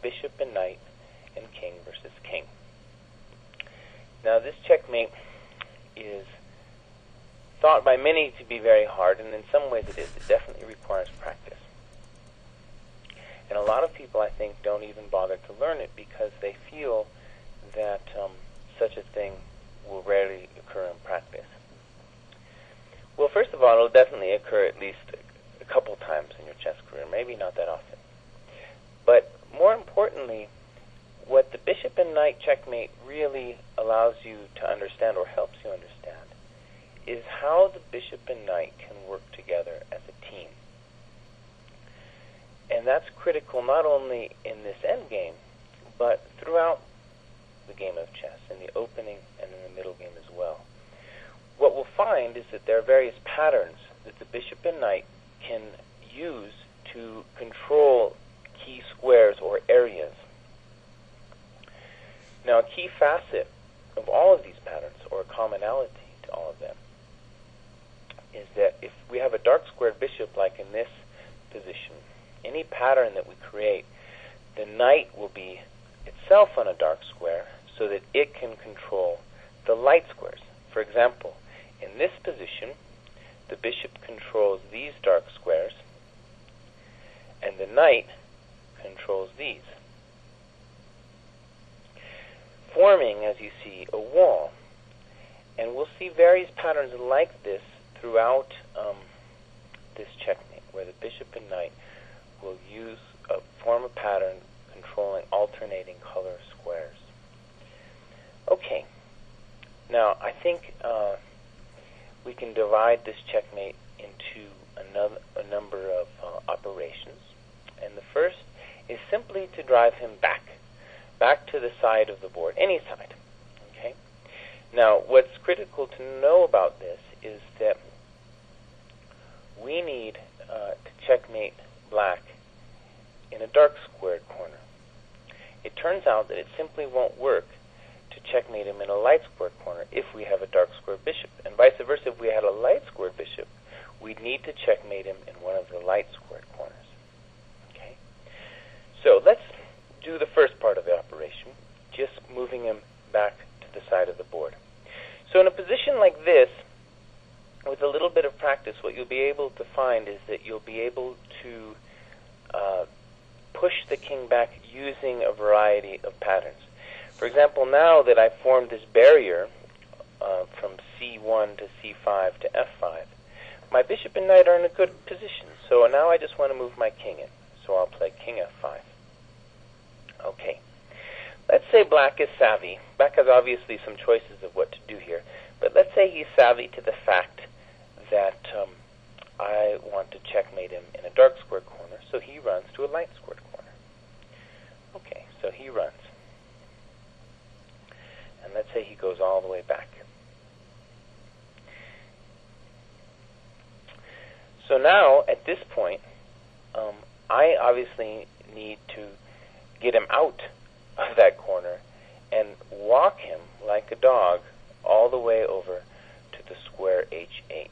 bishop and knight and king versus king. Now this checkmate is thought by many to be very hard, and in some ways it is. It definitely requires practice. And a lot of people, I think, don't even bother to learn it because they feel that such a thing will rarely occur in practice. Well, first of all, it'll definitely occur at least a couple times in your chess career, maybe not that often. But more importantly, what the bishop and knight checkmate really allows you to understand, or helps you understand, is how the bishop and knight can work together as a team. And that's critical not only in this endgame, but throughout the game of chess, in the opening and in the middle game as well. What we'll find is that there are various patterns that the bishop and knight can use to control key squares or areas. Now, a key facet of all of these patterns, or a commonality to all of them, is that if we have a dark squared bishop like in this position, any pattern that we create, the knight will be itself on a dark square so that it can control the light squares. For example, in this position, the bishop controls these dark squares, and the knight controls these, forming, as you see, a wall. And we'll see various patterns like this throughout this checkmate, where the bishop and knight will form a pattern controlling alternating color squares. Okay, now I think we can divide this checkmate into a number of operations. And the first is simply to drive him back to the side of the board, any side. Okay. Now, what's critical to know about this is that we need to checkmate black in a dark squared corner. It turns out that it simply won't work to checkmate him in a light squared corner if we have a dark squared bishop. And vice versa, if we had a light squared bishop, we'd need to checkmate him in one of the light squared corners. Okay? So let's do the first part of the operation, just moving him back to the side of the board. So in a position like this, with a little bit of practice, what you'll be able to find is that you'll be able to push the king back using a variety of patterns. For example, now that I've formed this barrier from C1 to C5 to F5, my bishop and knight are in a good position. So now I just want to move my king in. So I'll play king F5. Okay. Let's say black is savvy. Black has obviously some choices of what to do here. But let's say he's savvy to the fact that I want to checkmate him in a dark squared corner, so he runs to a light squared corner. Okay, so he runs. And let's say he goes all the way back. So now, at this point, I obviously need to get him out of that corner and walk him like a dog all the way over to the square H8.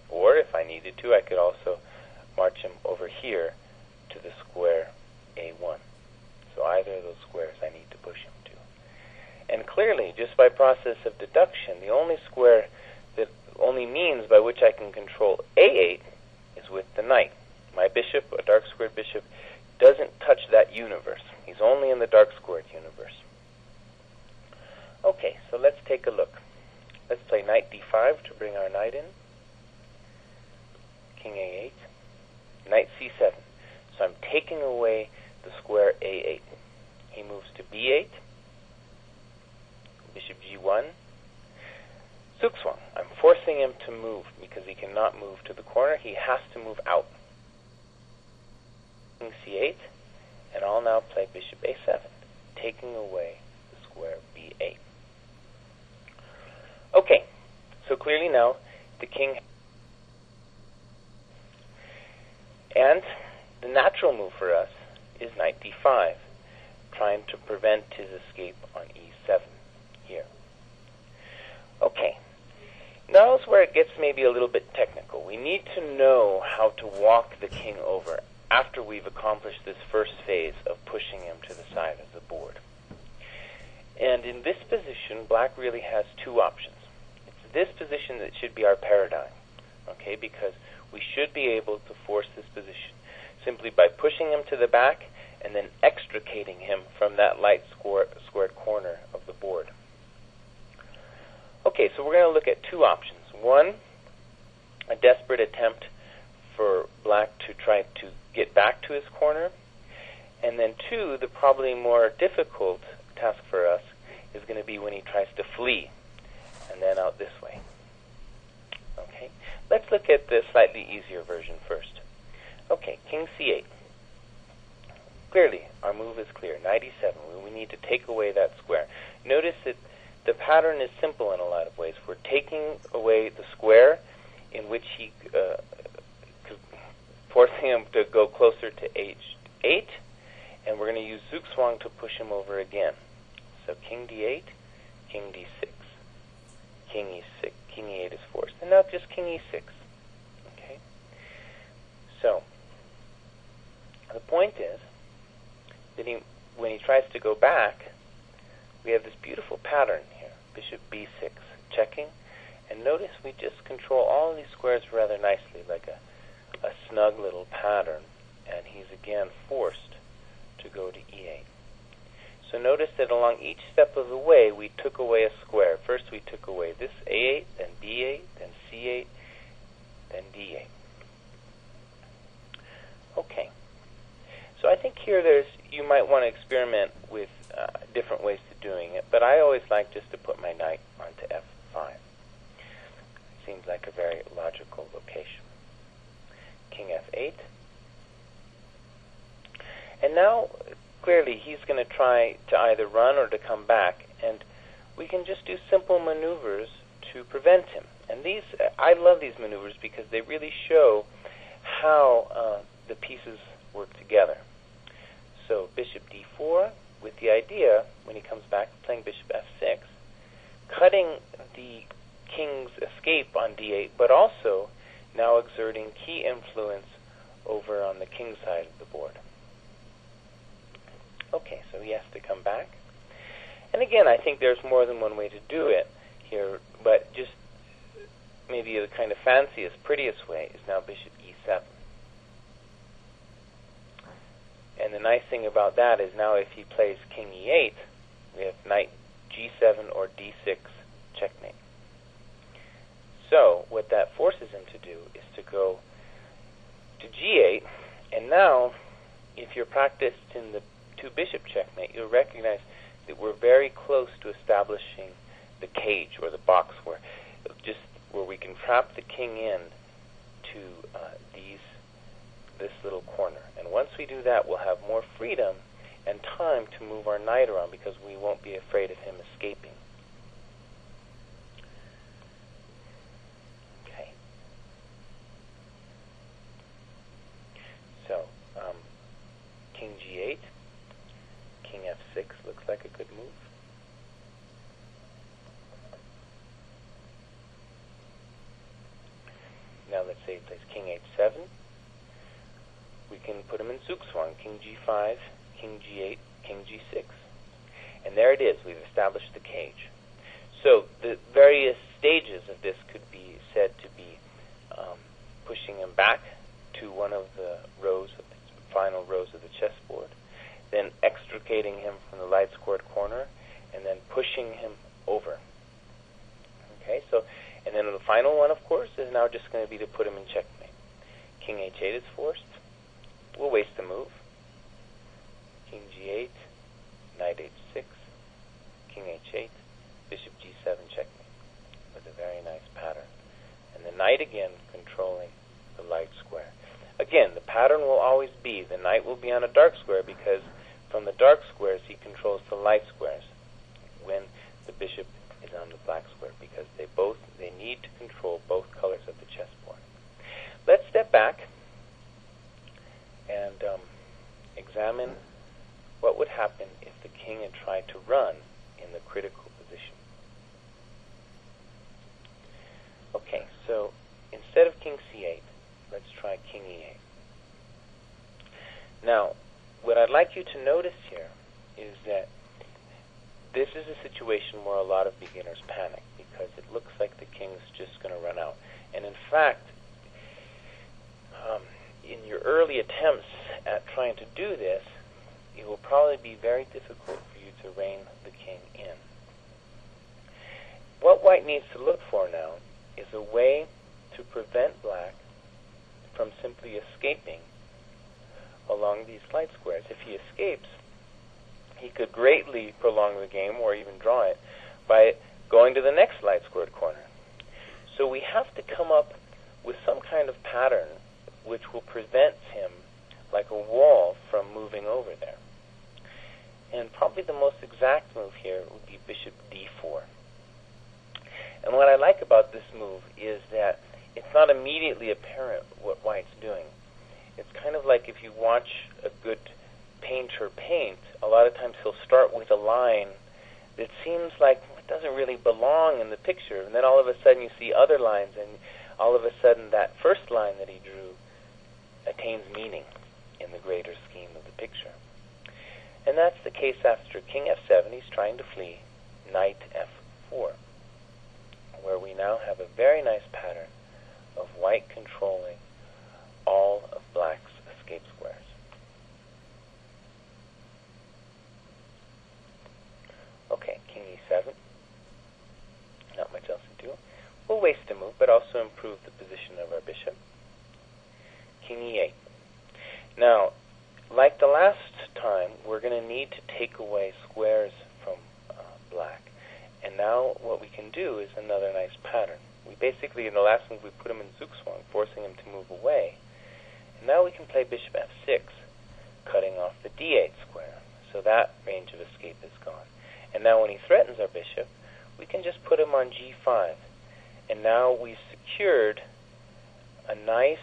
Or if I needed to, I could also march him over here to the square A1. So either of those squares I need to push him to. And clearly, just by process of deduction, the only square that only means by which I can control A8 is with the knight. My bishop, a dark squared bishop, doesn't touch that universe. He's only in the dark squared universe. Okay, so let's take a look. Let's play knight D5 to bring our knight in. King A8. Knight C7. So I'm taking away the square A8. He moves to B8. Bishop G1. Zugzwang. I'm forcing him to move because he cannot move to the corner. He has to move out. King C8. And I'll now play bishop A7, taking away the square B8. Okay, so clearly now the king. And the natural move for us is knight D5, trying to prevent his escape on E7 here. Okay, now is where it gets maybe a little bit technical. We need to know how to walk the king over after we've accomplished this first phase of pushing him to the side of the board. And in this position, black really has two options. It's this position that should be our paradigm, okay, because we should be able to force this position simply by pushing him to the back and then extricating him from that light squared corner of the board. Okay, so we're going to look at two options. One, a desperate attempt for black to try to get back to his corner. And then two, the probably more difficult task for us is going to be when he tries to flee and then out this way. Okay, let's look at the slightly easier version first. Okay, king c8. Clearly, our move is clear. Knight e7. We need to take away that square. Notice that the pattern is simple in a lot of ways. We're taking away the square in which he, forcing him to go closer to h8, and we're going to use zugzwang to push him over again. So king d8, king d6, king e6, king e8 is forced, and now just king e6. Okay. So the point is that when he tries to go back, we have this beautiful pattern here, bishop b6, checking, and notice we just control all of these squares rather nicely, like a snug little pattern, and he's again forced to go to e8. So notice that along each step of the way, we took away a square. First we took away this a8, then b8, then c8, then d8. Okay. So I think here you might want to experiment with different ways of doing it, but I always like just to put my knight onto f5. Seems like a very logical location. King f8. And now, clearly, he's going to try to either run or to come back, and we can just do simple maneuvers to prevent him. And these, I love these maneuvers because they really show how the pieces work together. So bishop d4, with the idea, when he comes back, playing bishop f6, cutting the king's escape on d8, but also now exerting key influence over on the king side of the board. Okay, so he has to come back. And again, I think there's more than one way to do it here, but just maybe the kind of fanciest, prettiest way is now bishop e7. And the nice thing about that is now if he plays king e8, we have knight g7 or d6 checkmate. So what that forces him to do is to go to g8, and now if you're practiced in the two-bishop checkmate, you'll recognize that we're very close to establishing the cage or the box where we can trap the king in to this little corner. And once we do that, we'll have more freedom and time to move our knight around because we won't be afraid of him escaping. Okay. So, king g8, king f6 looks like a good move. Now let's say he plays king h7. We can put him in zugzwang, king g5, king g8, king g6. And there it is, we've established the cage. So the various stages of this could be said to be pushing him back to one of the rows, of the final rows of the chessboard, then extricating him from the light squared corner, and then pushing him over. Okay, so, and then the final one, of course, is now just going to be to put him in checkmate. King h8 is forced. We'll waste the move. King g8, knight h6, king h8, bishop g7 checkmate with a very nice pattern. And the knight again controlling the light square. Again, the pattern will always be the knight will be on a dark square because from the dark squares he controls the light squares when the bishop is on the black square because they need to control both colors of the chessboard. Let's step back and examine what would happen if the king had tried to run in the critical position. Okay, so instead of king c8, let's try king e8. Now, what I'd like you to notice here is that this is a situation where a lot of beginners panic because it looks like the king's just going to run out. And in fact, in your early attempts at trying to do this, it will probably be very difficult for you to rein the king in. What white needs to look for now is a way to prevent black from simply escaping along these light squares. If he escapes, he could greatly prolong the game or even draw it by going to the next light squared corner. So we have to come up with some kind of pattern which will prevent him, like a wall, from moving over there. And probably the most exact move here would be bishop d4. And what I like about this move is that it's not immediately apparent what white's doing. It's kind of like if you watch a good painter paint, a lot of times he'll start with a line that seems like it doesn't really belong in the picture, and then all of a sudden you see other lines, and all of a sudden that first line that he drew attains meaning in the greater scheme of the picture. And that's the case after king f7. He's trying to flee knight f4, where we now have a very nice pattern of white controlling all of black's escape squares. Okay, king e7. Not much else to do. We'll waste a move, but also improve the position of our bishop. King e8. Now, like the last time, we're going to need to take away squares from black. And now what we can do is another nice pattern. We basically, in the last move, we put him in zugzwang, forcing him to move away. And now we can play bishop f6, cutting off the d8 square. So that range of escape is gone. And now when he threatens our bishop, we can just put him on g5. And now we've secured a nice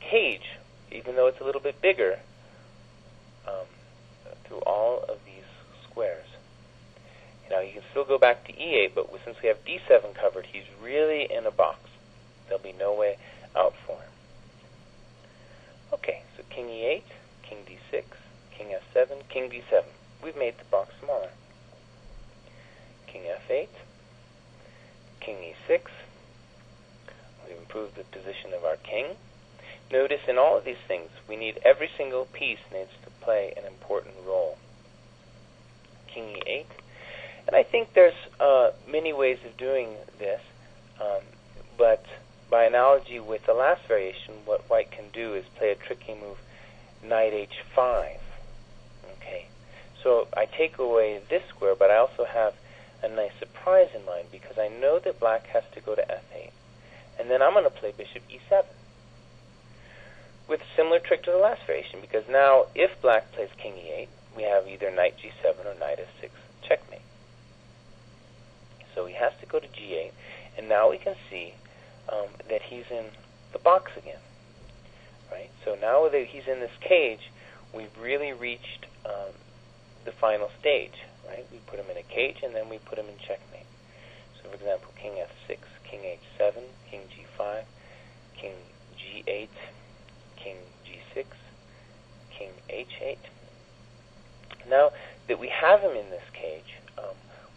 cage, even though it's a little bit bigger, through all of these squares. Now you can still go back to e8, but since we have d7 covered, he's really in a box. There'll be no way out for him. Okay, so king e8, king d6, king f7, king d7. We've made the box smaller. King f8, king e6. We've improved the position of our king. Notice in all of these things, we need every single piece needs to play an important role. King e8. And I think there's many ways of doing this, but by analogy with the last variation, what white can do is play a tricky move, knight h5. Okay, so I take away this square, but I also have a nice surprise in mind because I know that black has to go to f8, and then I'm going to play bishop e7 with a similar trick to the last variation, because now if black plays king e8, we have either knight g7 or knight f6 checkmate. So he has to go to g8, and now we can see that he's in the box again, right? So now that he's in this cage, we've really reached the final stage, right? We put him in a cage, and then we put him in checkmate. So, for example, king f6, king h7, king g5, king g8, king g6, king h8. Now that we have him in this cage,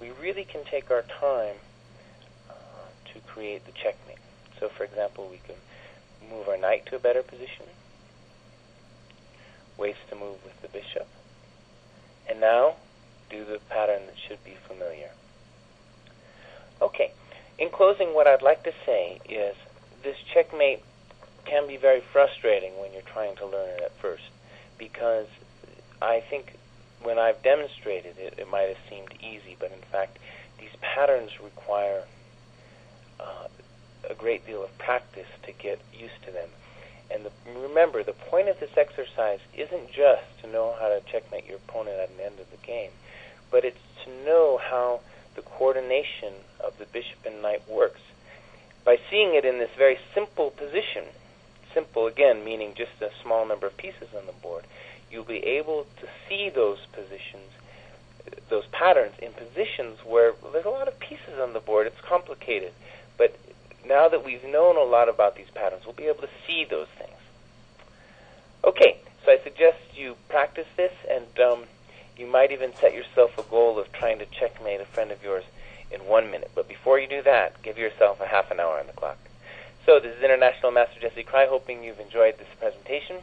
we really can take our time to create the checkmate. So, for example, we can move our knight to a better position, waste a move with the bishop, and now do the pattern that should be familiar. Okay, in closing, what I'd like to say is this checkmate can be very frustrating when you're trying to learn it at first, because I think when I've demonstrated it, it might have seemed easy, but in fact, these patterns require a great deal of practice to get used to them. And remember, the point of this exercise isn't just to know how to checkmate your opponent at the end of the game, but it's to know how the coordination of the bishop and knight works. By seeing it in this very simple position, simple again meaning just a small number of pieces on the board, you'll be able to see those positions, those patterns in positions where there's a lot of pieces on the board. It's complicated. But now that we've known a lot about these patterns, we'll be able to see those things. Okay, so So I suggest you practice this, and you might even set yourself a goal of trying to checkmate a friend of yours in 1 minute. But before you do that, give yourself a half an hour on the clock. So this is International Master Jesse Kraai, hoping you've enjoyed this presentation.